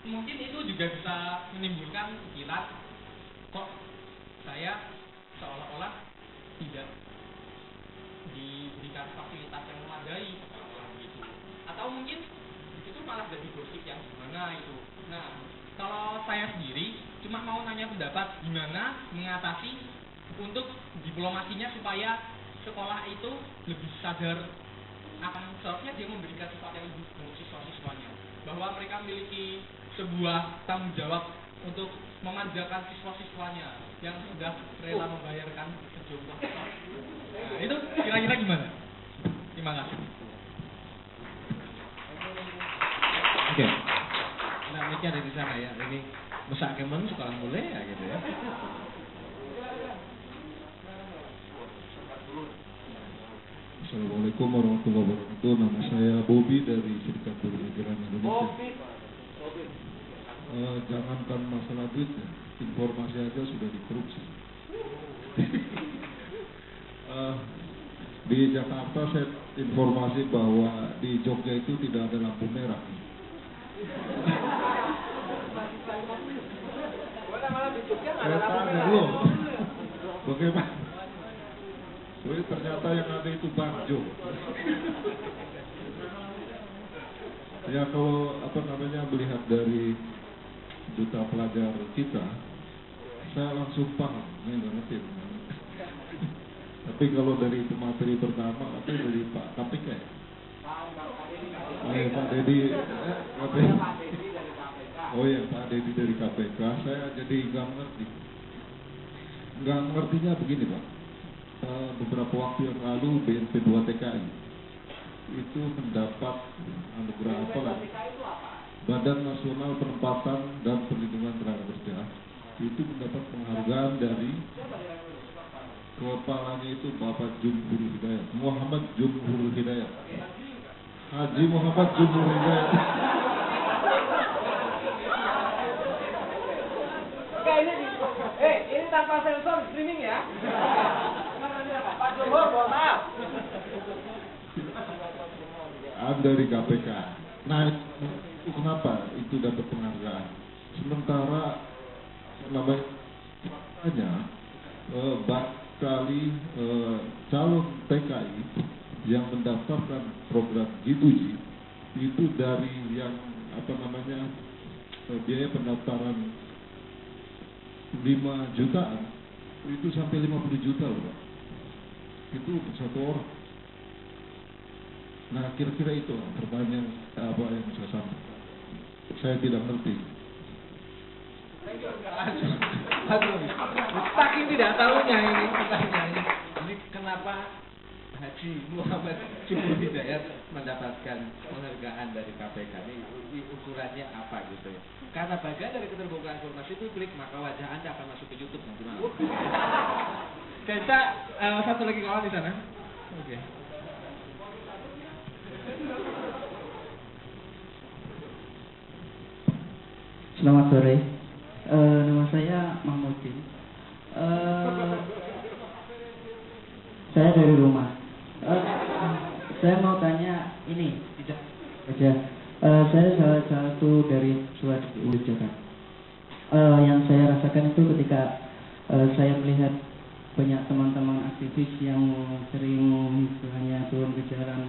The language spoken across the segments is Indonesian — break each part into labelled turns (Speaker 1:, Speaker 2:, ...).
Speaker 1: mungkin itu juga bisa menimbulkan pikiran, kok saya seolah-olah tidak diberikan fasilitas yang memadai, gitu. Atau mungkin itu malah jadi gosip yang gimana itu. Nah, kalau saya sendiri cuma mau nanya pendapat gimana mengatasi untuk diplomasinya supaya sekolah itu lebih sadar akan seharusnya dia memberikan sesuatu yang lebih untuk siswa-siswanya, bahwa mereka memiliki sebuah tanggung jawab untuk memanjakan siswa-siswanya yang sudah rela membayarkan sejumlah. Nah, itu kira-kira gimana? Terima kasih.
Speaker 2: Oke. Nah, ini ada di sana ya. Ini mesak kemen sekolah mulai ya gitu ya.
Speaker 3: Assalamualaikum warahmatullahi wabarakatuh. Nama saya Bobby dari Serikat Buruh Migran Indonesia. Jangankan masalah duit, informasi aja sudah dikorupsi. Di Jakarta saya informasi bahwa di Jogja itu tidak ada lampu merah.
Speaker 4: Malah di Jogja nggak ada lampu merah.
Speaker 3: Bagaimana? Ternyata yang ada itu Bangjo. Ya kalau melihat dari duta pelajar kita, saya langsung paham, nggak ngerti. Tapi kalau dari itu materi pertama, itu dari Pak KPK. Pak Dedi, oh ya Pak Dedi dari KPK, saya jadi nggak mengerti. Nggak ngertinya begini Pak. Beberapa waktu yang lalu BNP 2 TKI itu mendapat anugerah apa lah, Badan Nasional Penempatan dan Perlindungan Tenaga Kerja, itu mendapat penghargaan dari kepalanya itu Bapak Jumhur Hidayat, Muhammad Jumhur Hidayat, Haji Muhammad Jumhur Hidayat.
Speaker 4: Ini tanpa sensor streaming ya. Pak Jumhur, mohon maaf.
Speaker 3: Dari KPK. Nah, itu kenapa itu dapat penghargaan? Sementara namanya kali calon TKI yang mendaftarkan program G2G itu dari yang biaya pendaftaran 5 jutaan itu sampai 50 juta loh Pak. Itu satu orang. Nah kira-kira itu pertanyaan apa yang saya sampaikan. Saya tidak ngerti.
Speaker 2: Aduh, saking tidak tahunya ini pertanyaannya. Ini kenapa Haji Muhammad Jumhur Hidayat mendapatkan penghargaan dari KPK ini ukurannya apa gitu ya? Karena bagian dari keterbukaan informasi publik, maka wajah Anda akan masuk ke YouTube nanti malam. Kita satu lagi kawan di sana. Oke.
Speaker 5: Selamat sore. Nama saya Mahmudin. Saya dari rumah. Saya mau tanya ini tidak aja. Saya salah satu dari siswa di UIN Jakarta. Yang saya rasakan itu ketika saya melihat banyak teman-teman aktivis yang sering hanya turun ke jalan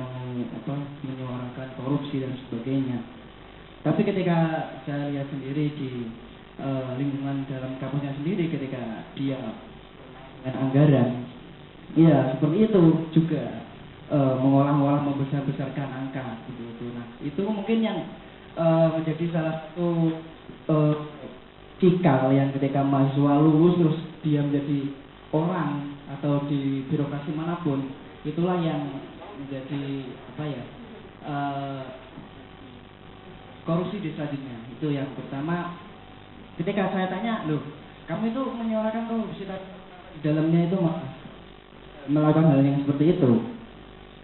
Speaker 5: menyuarakan korupsi dan sebagainya. Tapi ketika saya lihat sendiri di lingkungan dalam kampusnya sendiri, ketika dia dengan anggaran, ya seperti itu juga mengolah-olah membesar-besarkan angka gitu. Nah itu mungkin yang menjadi salah satu cikal yang ketika mahasiswa lulus terus dia menjadi orang atau di birokrasi manapun, itulah yang menjadi korupsi di selanjutnya. Itu yang pertama. Ketika saya tanya, loh, kamu itu menyuarakan korupsi di dalamnya itu melakukan hal yang seperti itu.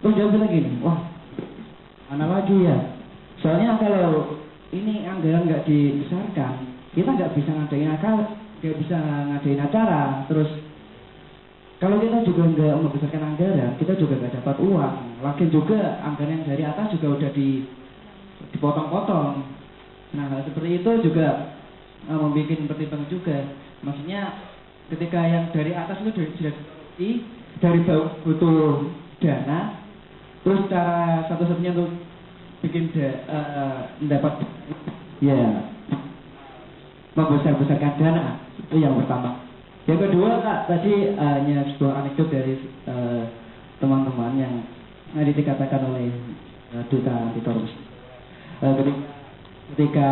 Speaker 5: Terus dia bilang gini, wah, mana lagi ya? Soalnya kalau ini anggaran nggak dibesarkan, kita nggak bisa ngadain acara. Terus kalau kita juga nggak membesarkan anggaran, kita juga nggak dapat uang. Lagi juga anggaran yang dari atas juga udah dipotong-potong. Nah, hal seperti itu juga membuat pertimbangan juga. Maksudnya ketika yang dari atas itu sudah dari bawah butuh dana, terus cara satu-satunya untuk bikin mendapat ya membesar-besarkan dana, itu yang pertama. Yang kedua, tadi hanya sebuah anekdot dari teman-teman yang dikatakan oleh duta anti korupsi. Ketika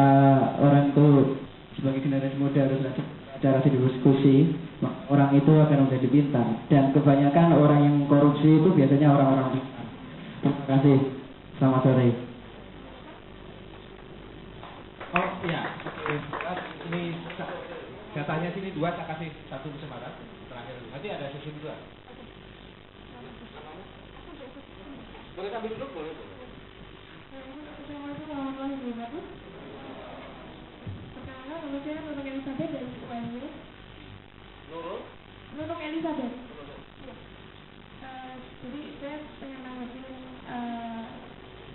Speaker 5: orang itu sebagai generasi muda harus cara diskusi, orang itu akan menjadi pintar. Dan kebanyakan orang yang korupsi itu biasanya orang-orang pintar. Terima kasih. Selamat sore.
Speaker 2: Oh iya, ini datanya sini 2, saya kasih 1 kesempatan terakhir. Nanti ada sesi 2. Boleh sambil duduk, boleh.
Speaker 6: Assalamualaikum warahmatullahi wabarakatuh. Perkenalkan, nama saya Nunung Elizabeth dari UNY. Nunung Elizabeth. Jadi saya pengen nanggepin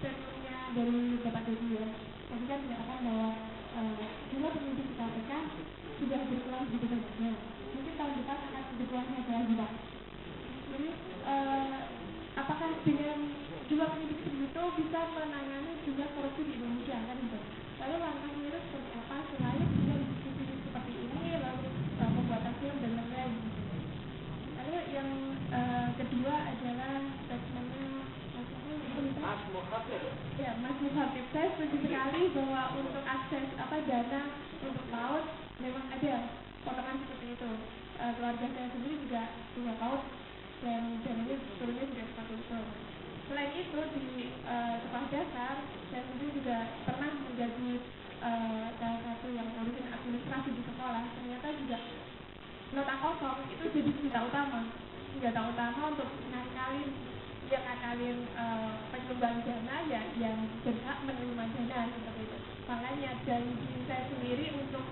Speaker 6: statementnya dari Bapak Dodi ya. Tadi kan dikatakan bahwa jumlah penyidik di KPK sudah berkurang begitu banyaknya. Mungkin tahun depan akan berkurang lagi Pak. Jadi apakah dengan jumlah penyidik segitu bisa menangani jumlah korupsi di Indonesia kan gitu? Lalu langkahnya itu seperti apa selain dengan diskusi seperti ini, lalu pembuatan film dan lain-lain? Lalu yang kedua adalah statementnya Mas Muhammad. Ya, Mas Muhammad. Saya setuju sekali bahwa untuk akses dana untuk laut memang ada potongan seperti itu. Keluarga saya sendiri juga punya laut dan dananya turunnya juga seperti itu. Selain itu di sekolah dasar saya sendiri juga pernah menjadi salah satu yang ngurusin administrasi di sekolah. Ternyata juga nota kosong itu jadi senjata utama untuk ngakalin penyumbang dana ya yang berhak menerima dana seperti itu. Makanya janji saya sendiri untuk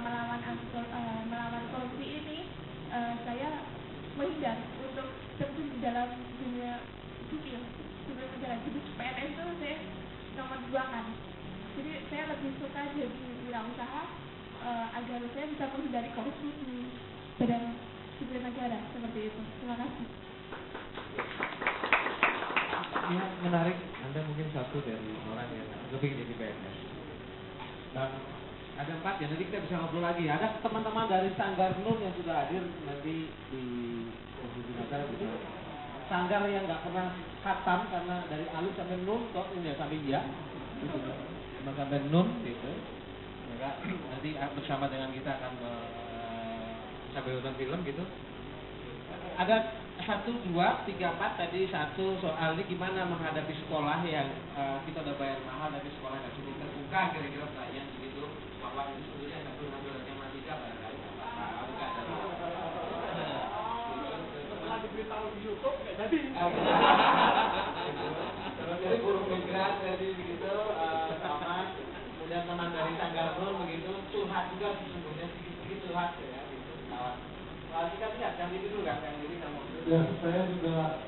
Speaker 6: melawan korupsi ini saya menghindar untuk terjun di dalam dunia sipil negara. Jadi PNS itu saya nomor 2 kan. Jadi saya lebih suka jadi wirausaha agar saya bisa menghindari korupsi di badan sipil negara seperti itu. Terima kasih.
Speaker 2: Ini menarik, Anda mungkin satu dari orang yang lebih jadi PNS. Dan ada 4 ya, nanti kita bisa ngobrol lagi. Ada teman-teman dari Sanggar Nun yang sudah hadir nanti di acara gitu. Sanggar yang nggak pernah khatam karena dari alif sampai nun, kok ini sampai iya, gitu. Sampai nun gitu. Maka nanti bersama dengan kita akan sambil nonton film gitu. Ada 1, 2, 3, 4 tadi satu soal ini gimana menghadapi sekolah yang kita udah bayar mahal tapi sekolah nggak cukup terbuka kira-kira pertanyaan begitu bahwa ini sebetulnya nggak perlu ngambil matematika barangkali nggak ada. Setelah diberitahu di YouTube nggak jadi. Jadi guru migran jadi begitu sama kemudian teman dari Sanggarnon begitu curhat juga sesungguhnya sedikit curhat ya gitu kawan. Kita lihat yang itu dulu kan yang ini kamu.
Speaker 3: Ya, saya juga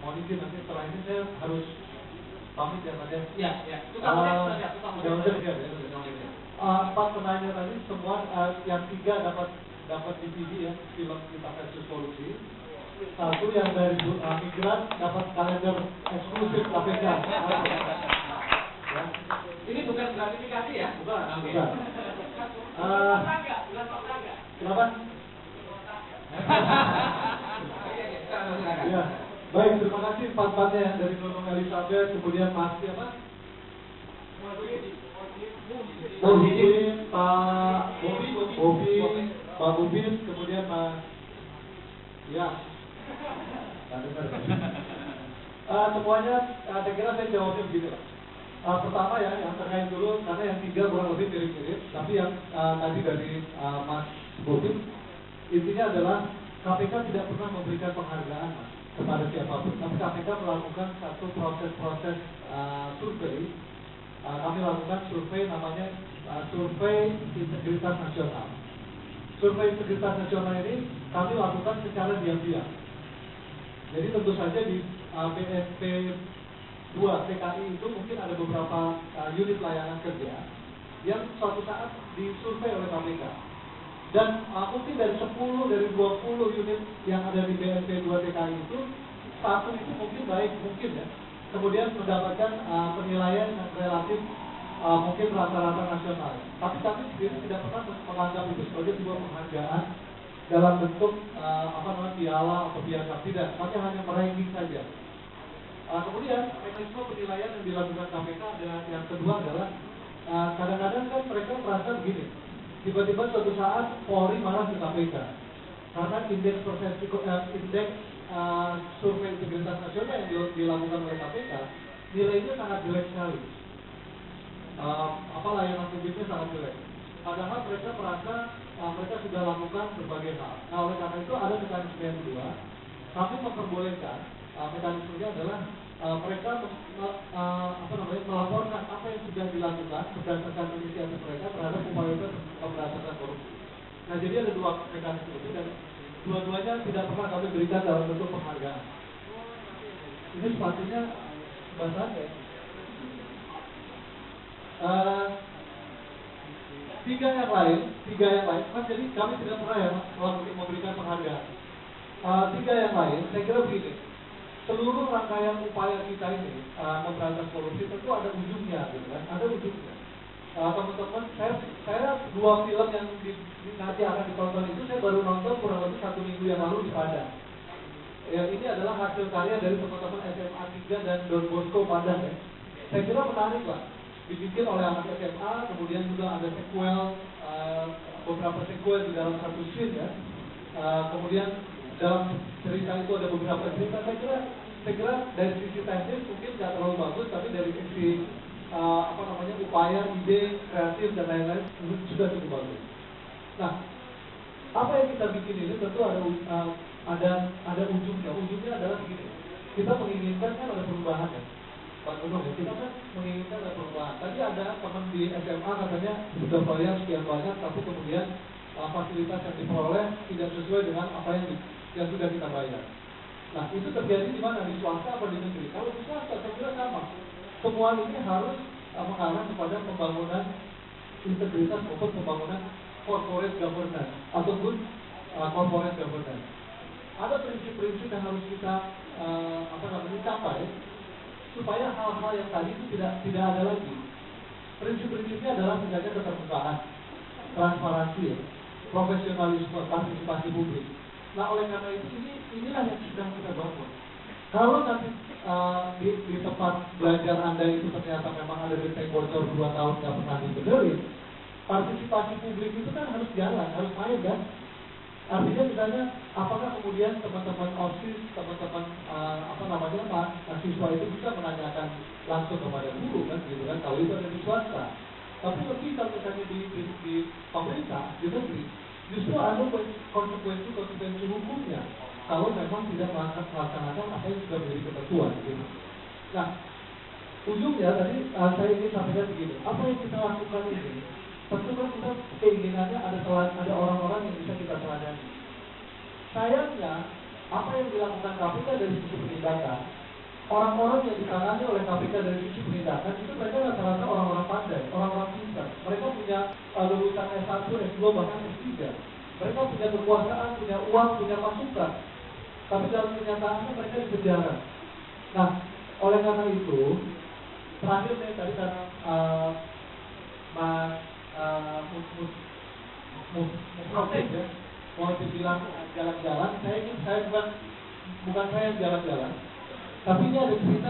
Speaker 3: mau izin nanti setelah ini saya harus pamit ya Mas ya.
Speaker 2: Iya, iya. Tukang model ya.
Speaker 3: 4 penanya tadi semua yang 3 dapat DVD ya, film Kita Versus Korupsi. 1 yang dari migran dapat kalender eksklusif KPK. Ya.
Speaker 2: Ini bukan gratifikasi ya?
Speaker 3: Bukan.
Speaker 2: Bukan.
Speaker 3: Kenapa? Ya, baik, terima kasih empat-empatnya dari Nunung Elizabeth, kemudian Mas siapa? Muhyiddin, Pak Bobi, Pak Bubis, kemudian Mas ya. Semuanya, saya kira saya jawabnya begini lah. Pertama ya, yang terkait dulu, karena yang 3 kurang lebih mirip-mirip, tapi yang tadi dari Mas Bobi, intinya adalah KPK tidak pernah memberikan penghargaan Mas, kepada siapapun, tapi KPK melakukan satu proses-proses survei. Kami lakukan survei namanya survei integritas nasional. Survei integritas nasional ini kami lakukan secara diam-diam. Jadi tentu saja di BNP 2 TKI itu mungkin ada beberapa unit layanan kerja
Speaker 7: yang suatu saat disurvei oleh KPK. Dan mungkin dari 10, dari 20 unit yang ada di BNP 2 TKI itu, satu itu mungkin baik, mungkin ya. Kemudian mendapatkan penilaian yang relatif mungkin rata-rata nasional. Tapi kami sendiri tidak pernah menganggap itu sebagai sebuah penghargaan dalam bentuk piala atau piagam, tidak. Kami hanya meranking saja. Kemudian mekanisme penilaian yang dilakukan KPK yang kedua adalah kadang-kadang kan mereka merasa begini, tiba-tiba suatu saat Polri marah ke KPK karena indeks persepsi indeks survei integritas nasional yang dilakukan oleh KPK nilainya sangat jelek sekali. Layanan publiknya sangat jelek. Padahal mereka merasa mereka sudah lakukan berbagai hal. Nah, oleh karena itu ada mekanisme yang kedua. Kami memperbolehkan mekanismenya adalah mereka melaporkan apa yang sudah dilakukan berdasarkan inisiatif mereka terhadap upaya pemberantasan korupsi. Nah, jadi ada dua mekanisme itu dan dua-duanya tidak pernah kami berikan dalam bentuk penghargaan. Ini sepatutnya bahasanya. Tiga yang lain, kan jadi kami tidak pernah ya memberikan penghargaan. Tiga yang lain, saya kira begini, seluruh rangkaian upaya kita ini memberantas korupsi tentu ada ujungnya, gitu kan? Ada ujungnya. Teman-teman, saya dua film yang nanti akan ditonton itu saya baru nonton kurang lebih 1 minggu yang lalu di Padang. Ya, ini adalah hasil karya dari teman-teman SMA 3 dan Don Bosco Padang ya. Saya kira menarik lah. Dibikin oleh anak SMA, kemudian juga ada sequel, beberapa sequel di dalam satu scene ya. Kemudian dalam cerita itu ada beberapa cerita. Saya kira dari sisi teknis mungkin tidak terlalu bagus, tapi dari sisi upaya, ide, kreatif dan lain-lain sudah cukup bagus. Nah, apa yang kita bikin ini tentu ada ujungnya. Ujungnya adalah begini. Kita menginginkan kan ada perubahan ya. Pak Gunung ya, kita kan menginginkan ada perubahan. Tadi ada teman di SMA katanya sudah bayar sekian banyak, tapi kemudian fasilitas yang diperoleh tidak sesuai dengan apa yang sudah kita bayar. Nah, itu terjadi di mana? Di swasta atau di negeri? Kalau di swasta, saya kira sama. Semua ini harus mengarah kepada pembangunan integritas maupun pembangunan corporate governance ataupun corporate governance. Ada prinsip-prinsip yang harus kita capai supaya hal-hal yang tadi itu tidak ada lagi. Prinsip-prinsipnya adalah misalnya keterbukaan, transparansi, profesionalisme, partisipasi publik. Nah, oleh karena itu inilah yang sedang kita bangun. Kalau nanti di tempat belajar Anda itu ternyata memang ada genteng bocor 2 tahun nggak pernah dibenerin, partisipasi publik itu kan harus jalan, harus main kan? Artinya misalnya, apakah kemudian teman-teman OSIS, teman-teman mahasiswa itu bisa menanyakan langsung kepada guru kan, gitu kan? Kalau itu ada di swasta. Tapi lebih kalau misalnya di pemerintah, di negeri, justru ada konsekuensi hukumnya kalau memang tidak melaksanakan apa yang sudah menjadi ketentuan. Gitu. Nah, ujungnya tadi saya ingin sampaikan begini, apa yang kita lakukan ini? Tentu kan kita keinginannya ada orang-orang yang bisa kita teladani. Sayangnya, apa yang dilakukan KPK dari sisi penindakan, orang-orang yang ditangani oleh KPK dari sisi penindakan itu mereka rata-rata orang-orang pandai, orang-orang pintar. Mereka punya lulusan S1, S2, bahkan S3. Mereka punya kekuasaan, punya uang, punya pasukan. Tapi dalam kenyataannya mereka di penjara. Nah, oleh karena itu, terakhir nih tadi karena mau dibilang jalan-jalan, saya bukan saya yang jalan-jalan, tapi ini ada cerita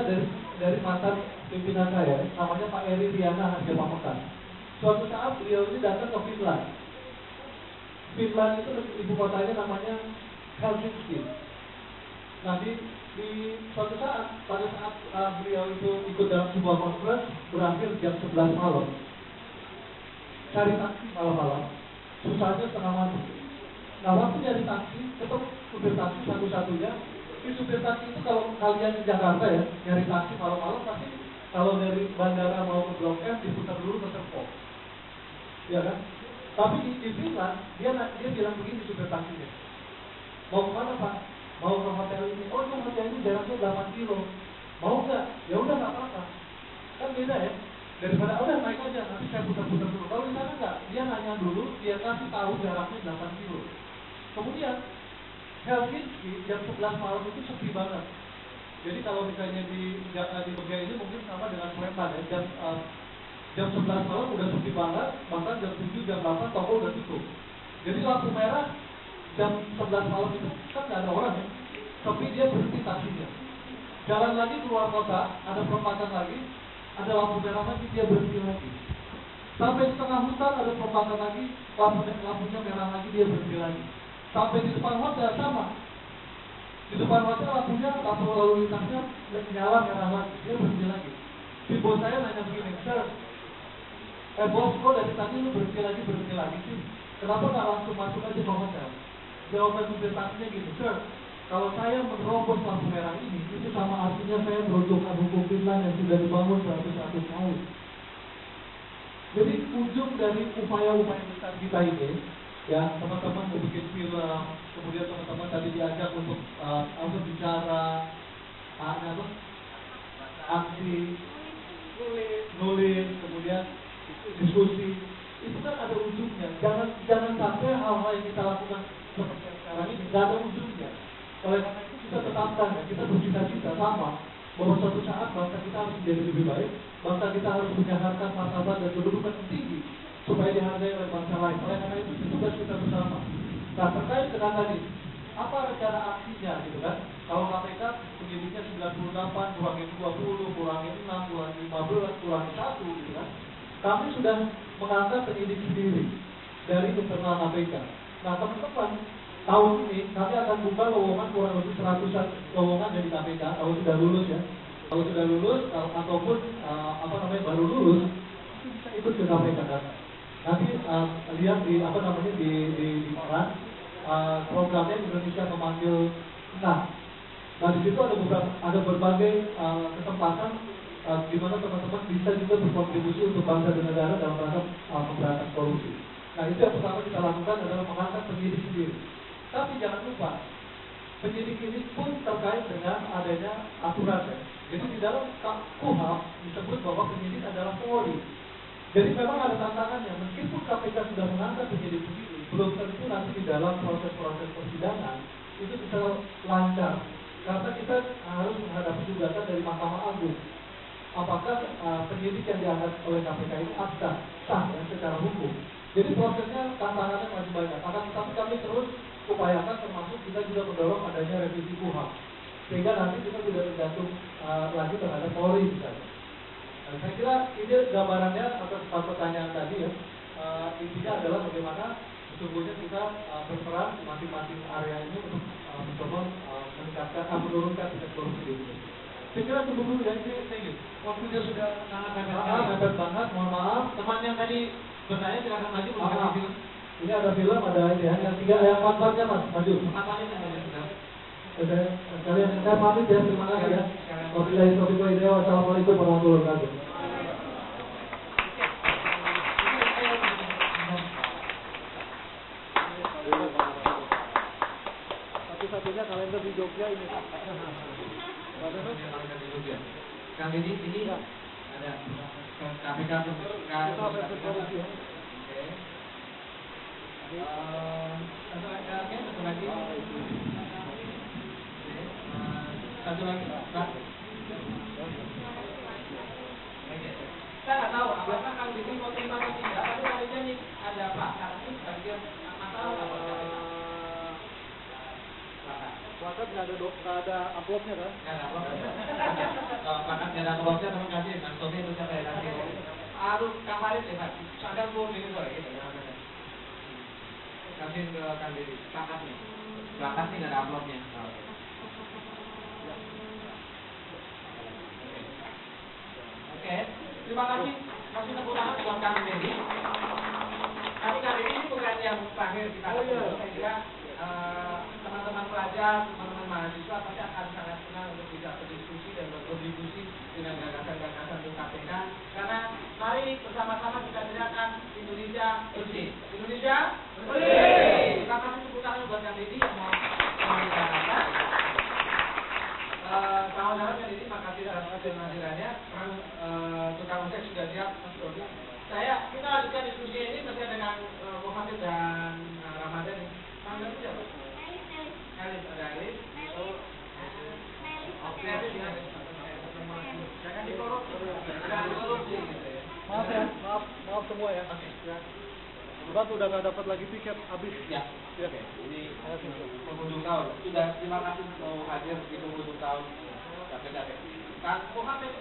Speaker 7: dari mantan pimpinan saya, namanya Pak Eri Riana Harja Pamekan. Suatu saat beliau ini datang ke Finland. Finland itu ibu kotanya namanya Helsinki. Nah di suatu saat, pada saat beliau itu ikut dalam sebuah conference berakhir jam 11 malam. Cari taksi malam-malam, susahnya setengah mati. Nah, waktu nyari taksi, ketemu supir taksi satu-satunya. Di supir taksi itu kalau kalian di Jakarta ya, nyari taksi malam-malam pasti kalau dari bandara mau ke Blok M diputar dulu ke Serpong, ya kan? Tapi di Finland dia bilang begini supir taksinya, mau kemana Pak? Mau ke hotel ini? Oh, itu hotel ini jaraknya 8 kilo. Mau nggak? Ya udah nggak apa-apa. Kan beda ya. Daripada udah naik aja, nanti saya putar-putar dulu. dia kasih tahu jaraknya 8 kilo. Kemudian Helsinki jam 11 malam itu sepi banget. Jadi kalau misalnya di Jogja ini mungkin sama dengan Sleman ya, jam 11 malam udah sepi banget, bahkan jam 7, jam 8 toko udah tutup. Jadi lampu merah jam 11 malam itu kan nggak ada orang ya, tapi dia berhenti taksinya. Jalan lagi keluar kota, ada perempatan lagi, ada lampu merah lagi, dia berhenti lagi. Sampai di tengah hutan ada perempatan lagi, lampunya merah lagi, dia berhenti lagi. Sampai di depan hotel sama. Di depan hotel lampu lalu lintasnya nyala merah lagi, dia berhenti lagi. Si bos saya nanya begini, sir, bos kok dari tadi lu berhenti lagi sih? Kenapa nggak langsung masuk aja ke hotel? Jawaban supir taksinya gini, sir, kalau saya menerobos lampu merah ini, itu sama artinya saya meruntuhkan hukum Finland yang sudah dibangun 100 tahun. Jadi ujung dari upaya-upaya kita ini, ya teman-teman mau bikin film, kemudian teman-teman tadi diajak untuk bicara, aksi, nulis, kemudian diskusi, itu kan ada ujungnya. Jangan sampai hal-hal yang kita lakukan seperti sekarang ini nggak ada ujungnya. Oleh karena itu kita tetapkan, ya, kita bercita-cita sama bahwa suatu saat bangsa kita harus menjadi lebih baik, bangsa kita harus punya harkat martabat dan kedudukan tinggi supaya dihargai oleh bangsa lain. Oleh karena itu tugas kita bersama. Nah, terkait dengan tadi, apa rencana aksinya gitu kan? Kalau KPK penyidiknya 98, kurangi 20, kurangi 6, kurangi 15, kurangi 1 gitu kan? Kami sudah mengangkat penyidik sendiri dari internal KPK. Nah, teman-teman, tahun ini kami akan buka lowongan kurang lebih 100 lowongan dari KPK. Kalau sudah lulus ya, kalau sudah lulus ataupun baru lulus, itu bisa ikut ke KPK kan? Nanti lihat di di koran programnya Indonesia Memanggil. Nah di situ ada berbagai kesempatan di mana teman-teman bisa juga berkontribusi untuk bangsa dan negara dalam rangka pemberantasan korupsi. Nah itu yang pertama kita lakukan adalah mengangkat penyidik sendiri. Tapi jangan lupa, penyidik ini pun terkait dengan adanya aturan ya. Jadi di dalam KUHP disebut bahwa penyidik adalah Polri. Jadi memang ada tantangannya, meskipun KPK sudah mengangkat penyidik sendiri, belum tentu nanti di dalam proses-proses persidangan itu bisa lancar. Karena kita harus menghadapi gugatan dari Mahkamah Agung. Apakah penyidik yang diangkat oleh KPK ini sah ya, secara hukum. Jadi prosesnya tantangannya masih banyak. Tapi kami terus upayakan, termasuk kita juga mendorong adanya revisi KUHP. Sehingga nanti kita tidak tergantung lagi terhadap Polri misalnya. Nah, saya kira ini gambarannya atas pertanyaan tadi ya. Intinya adalah bagaimana sesungguhnya kita berperan di masing-masing area ini untuk mencoba menurunkan tingkat korupsi di Indonesia. Saya kira itu dulu ya, ini waktunya sudah sangat mepet banget, mohon maaf. Teman yang tadi bertanya silakan maju. Ini ada film, ada ini ya, yang 4-nya mas, maju. 4-nya ada. Sekalian saya pamit ya, terima kasih ya. Wabillahi taufiq wal hidayah. Wassalamualaikum warahmatullahi wabarakatuh. Satu-satunya kalender di Jogja ini.
Speaker 2: Kang ini ada KPK korupsi. Satu lagi, Pak.
Speaker 1: Saya nggak tahu apakah Kang Didi mau terima atau tidak, tapi kalinya nih ada Pak, karena ini bagian masalah
Speaker 7: Plakat nggak ada amplopnya kan?
Speaker 2: Nggak ada amplopnya. Plakat nggak ada amplopnya, teman kasih, Mas Tommy itu saya kasih.
Speaker 1: Harus Kang Farid ya Pak, ada belum ini boleh gitu.
Speaker 2: Kasih ke Kang Didi, plakatnya. Plakat sih nggak ada amplopnya.
Speaker 1: Oke, terima kasih. Kasih tepuk tangan buat Kang Didi. Tapi kali ini bukan yang terakhir kita saya kira teman-teman pelajar, teman-teman mahasiswa pasti akan sangat senang untuk bisa berdiskusi dan berkontribusi dengan gagasan-gagasan untuk KPK. Karena mari bersama-sama kita teriakkan Indonesia bersih. Indonesia bersih. Terima kasih tepuk tangan buat Kang Didi yang mau membicarakan. Kawan-kawan Kang Didi, makasih atas kehadirannya. Tukang ojek sudah siap, Mas Dodi.
Speaker 4: kita lanjutkan diskusi ini terkait dengan Muhammad dan Ramadan. Ramadan itu siapa? Elis, ada Elis. Oke, Elis ya. Jangan dikorupsi. Jangan dikorupsi.
Speaker 7: Maaf ya, maaf semua ya.
Speaker 4: Oke.
Speaker 7: Debat udah nggak dapat lagi tiket habis.
Speaker 1: Ya.
Speaker 7: Ya.
Speaker 1: Oke. Ini penghujung tahun. Sudah terima kasih mau hadir di penghujung tahun KPK. Kan Muhammad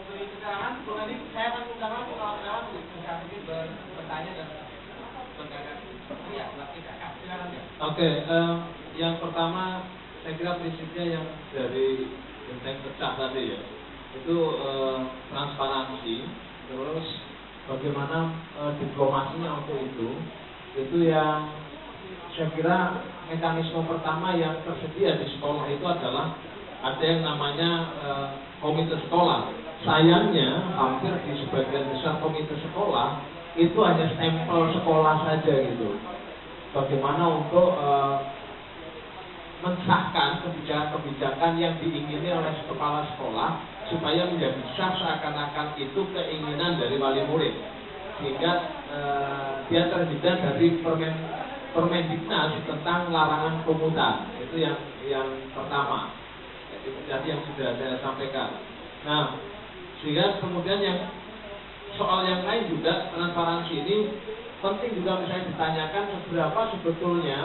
Speaker 1: beri keterangan. Nanti saya akan undang lagi kawan-kawan untuk bisa mungkin bertanya dan bergagak. Iya, silakan ya.
Speaker 7: Oke, yang pertama saya kira prinsipnya yang dari Genteng Pecah tadi ya, itu transparansi, terus bagaimana diplomasinya untuk itu yang saya kira mekanisme pertama yang tersedia di sekolah itu adalah ada yang namanya komite sekolah. Sayangnya hampir di sebagian besar komite sekolah itu hanya stempel sekolah saja gitu. Bagaimana untuk mensahkan kebijakan-kebijakan yang diingini oleh kepala sekolah supaya menjadi sah seakan-akan itu keinginan dari wali murid, sehingga dia terhindar dari Permendiknas tentang larangan komutan. Itu yang pertama. Jadi yang sudah saya sampaikan. Nah, sehingga kemudian yang soal yang lain juga transparansi ini penting juga misalnya ditanyakan seberapa sebetulnya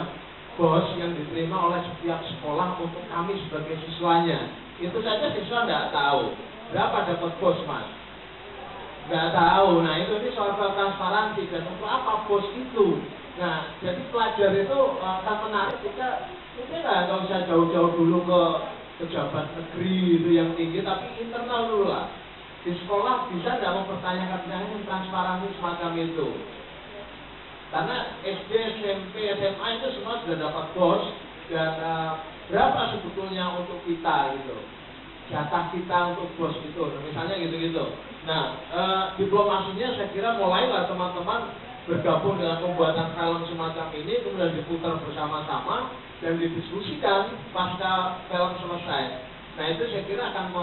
Speaker 7: bos yang diterima oleh setiap sekolah untuk kami sebagai siswanya. Itu saja siswa nggak tahu berapa dapat bos, Mas. Nggak tahu. Nah ini soal transparansi dan untuk apa bos itu. Nah jadi pelajar itu akan menarik kita nggak usah jauh-jauh dulu ke pejabat negeri itu yang tinggi, tapi internal dulu lah. Di sekolah bisa nggak mempertanyakan transparansi semacam itu. Karena SD, SMP, SMA itu semua sudah dapat bos dan berapa sebetulnya untuk kita gitu, jatah kita untuk bos itu, misalnya gitu-gitu. Nah, diplomasinya saya kira mulailah teman-teman bergabung dengan pembuatan film semacam ini, kemudian diputar bersama-sama dan didiskusikan pasca film selesai. Nah itu saya kira akan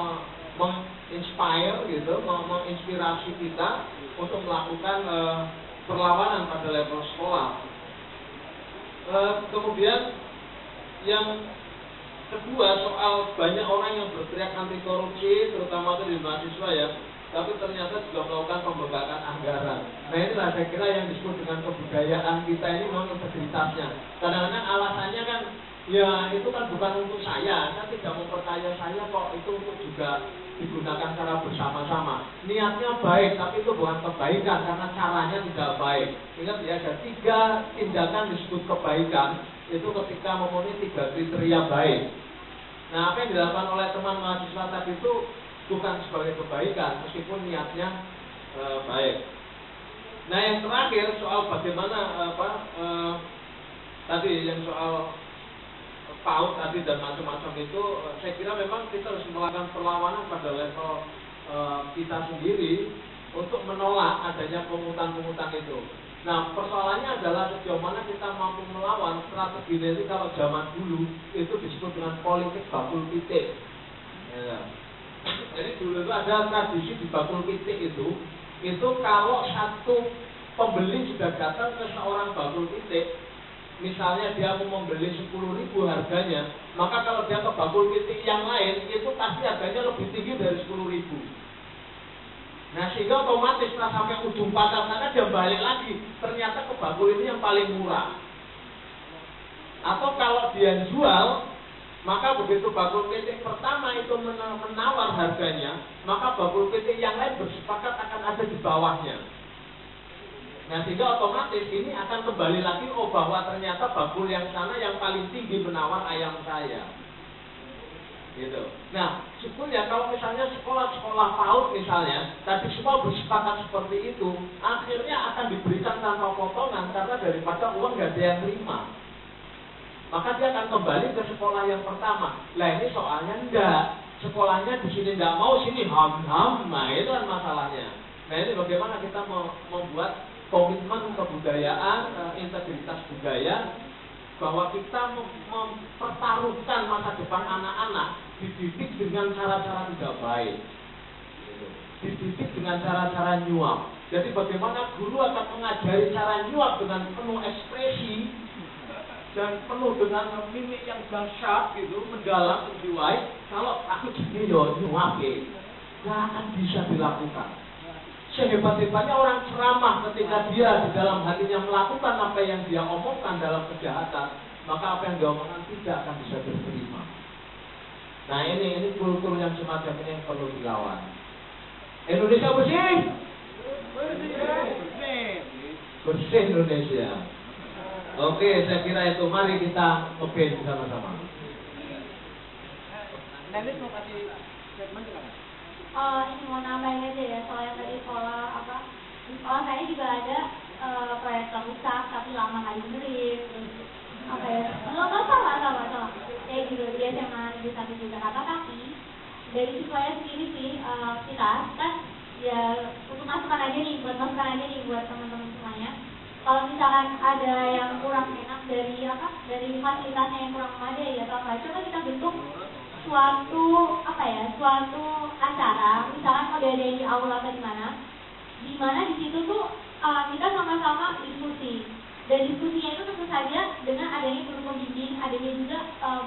Speaker 7: menginspire gitu, menginspirasi kita untuk melakukan perlawanan pada level sekolah. Kemudian yang kedua soal banyak orang yang berteriak anti korupsi, terutama itu di mahasiswa ya, tapi ternyata juga melakukan pembengkakan anggaran. Nah inilah saya kira yang disebut dengan kebudayaan kita ini memang integritasnya. Kadang-kadang alasannya kan, ya itu kan bukan untuk saya tidak memperkaya saya kok, itu untuk juga digunakan secara bersama-sama. Niatnya baik, tapi itu bukan kebaikan karena caranya tidak baik. Ingat ya, ada 3 tindakan disebut kebaikan, itu ketika memenuhi 3 kriteria baik. Nah apa yang dilakukan oleh teman mahasiswa tadi itu bukan sebagai kebaikan, meskipun niatnya baik. Nah yang terakhir soal bagaimana tadi yang soal PAUD tadi dan macam-macam itu, saya kira memang kita harus melakukan perlawanan pada level kita sendiri untuk menolak adanya pungutan-pungutan itu. Nah persoalannya adalah sejauh mana kita mampu melawan strategi ini. Kalau zaman dulu itu disebut dengan politik bakul pitik. Ya. Jadi dulu itu ada tradisi di bakul pitik itu kalau satu pembeli sudah datang ke seorang bakul pitik, misalnya dia mau membeli 10.000 harganya, maka kalau dia ke bakul pitik yang lain itu pasti harganya lebih tinggi dari 10.000. Nah sehingga otomatis setelah sampai ujung pasar sana dia balik lagi, ternyata ke bakul ini yang paling murah. Atau kalau dia jual, maka begitu bakul pitik pertama itu menawar harganya, maka bakul pitik yang lain bersepakat akan ada di bawahnya. Nah sehingga otomatis ini akan kembali lagi, oh bahwa ternyata bakul yang sana yang paling tinggi menawar ayam saya. Gitu. Nah, sebetulnya kalau misalnya sekolah-sekolah PAUD misalnya, tadi semua bersepakat seperti itu, akhirnya akan diberikan tanpa potongan karena daripada uang nggak ada yang terima. Maka dia akan kembali ke sekolah yang pertama. Lah ini soalnya enggak, sekolahnya di sini enggak mau, sini ham-ham, nah itu kan masalahnya. Nah ini bagaimana kita membuat komitmen kebudayaan, integritas budaya, bahwa kita mempertaruhkan masa depan anak-anak, dididik dengan cara-cara tidak baik, dididik dengan cara-cara nyuap, Jadi bagaimana guru akan mengajari cara nyuap dengan penuh ekspresi dan penuh dengan mimik yang dahsyat gitu, mendalam, menjiwai. Kalau aku gini yo nyuap nggak akan bisa dilakukan. Sehebat-hebatnya orang ceramah ketika dia di dalam hatinya melakukan apa yang dia omongkan dalam kejahatan, maka apa yang dia omongkan tidak akan bisa diterima. Nah ini kultur yang semacam ini yang perlu dilawan. Indonesia bersih, bersih Indonesia. Oke, saya kira itu. Mari kita nge-band sama-sama.
Speaker 4: Nelis mau kasih statement juga nggak?
Speaker 6: Ini mau nambahin aja ya, soalnya tadi sekolah di sekolah saya juga ada proyek rusak tapi lama nggak dibenerin, terus nggak salah kayak gitu. Dia SMA di satu Jakarta, tapi dari siswanya sendiri sih kita kan ya untuk masukan aja nih buat teman-teman semuanya. Kalau misalkan ada yang kurang enak dari fasilitasnya yang kurang memadai atau apa, coba kita bentuk suatu acara, misalkan mau diadain di aula atau di mana di situ tuh kita sama-sama diskusi. Dan diskusinya itu tentu saja dengan adanya guru pembimbing, adanya juga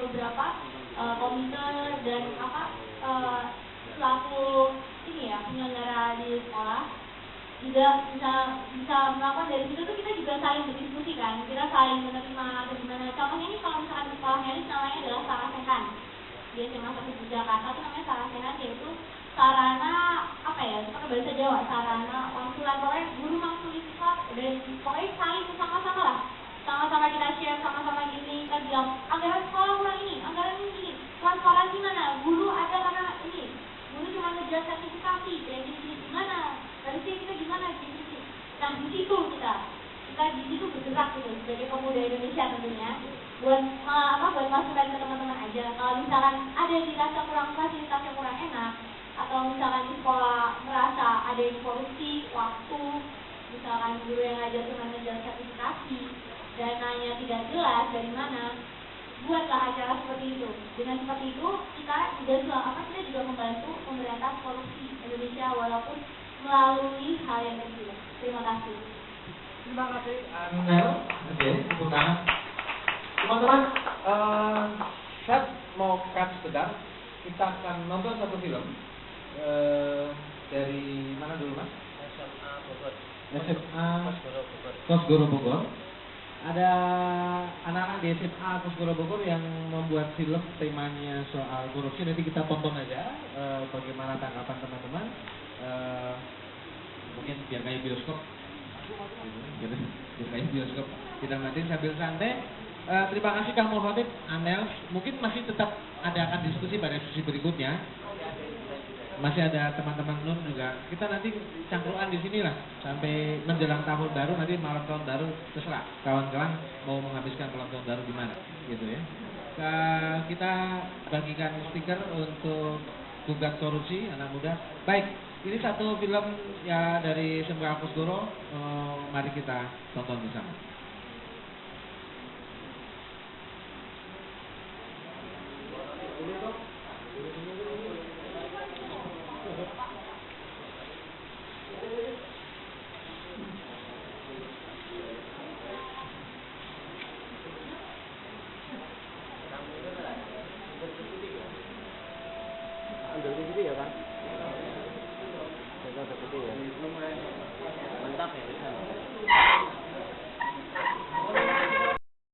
Speaker 6: beberapa komite dan selaku penyelenggara di sekolah juga bisa melakukan. Dari situ tuh kita juga saling berdiskusi kan, kita saling menerima atau gimana. Contohnya ini kalau misalkan di sekolah Helis namanya adalah Sarasehan. Di SMA 1 Jakarta itu namanya Sarasehan, yaitu sarana seperti bahasa Jawa, sarana wangsulan, pokoknya guru maksuli siswa dan pokoknya saling sama-sama kita share, sama-sama gini, kita bilang anggaran sekolah kurang ini, anggaran ini, transparansi mana, guru ada karena ini, guru cuma ngejar sertifikasi, kayak gini gimana, harusnya kita gimana, gini. Nah di situ kita di situ bergerak gitu sebagai pemuda Indonesia tentunya buat masukan ke teman-teman aja. Kalau misalkan ada yang dirasa kurang fasilitas yang kurang enak, atau misalkan di sekolah merasa ada yang korupsi waktu, misalkan guru yang ngajar cuma ngejar sertifikasi, dananya tidak jelas dari mana, buatlah acara seperti itu. Dengan seperti itu kita juga membantu memberantas korupsi Indonesia walaupun melalui hal yang kecil. Terima kasih.
Speaker 4: Terima kasih.
Speaker 7: Oke, tepuk tangan. Teman-teman, saya mau cut sebentar. Kita akan nonton satu film dari mana dulu Mas? SMA Kosgoro Bogor. Ada anak-anak di SMA Kosgoro Bogor yang membuat film temanya soal korupsi. Nanti kita tonton aja bagaimana tanggapan teman-teman. Mungkin biar kayak bioskop. Biar kayak bioskop. Kita nanti sambil santai. Terima kasih Kang Mulfatih, Anel. Mungkin masih tetap akan diskusi pada sesi berikutnya. Masih ada teman-teman Nun juga. Kita nanti cangkruan di sini lah sampai menjelang tahun baru. Nanti malam tahun baru terserah kawan-kawan mau menghabiskan malam tahun baru di mana, gitu ya. Kita bagikan stiker untuk gugat korupsi anak muda. Baik, ini satu film ya dari SMA Kosgoro. Mari kita tonton bersama.
Speaker 4: Ambil di situ ya kan? Jaga seperti ya.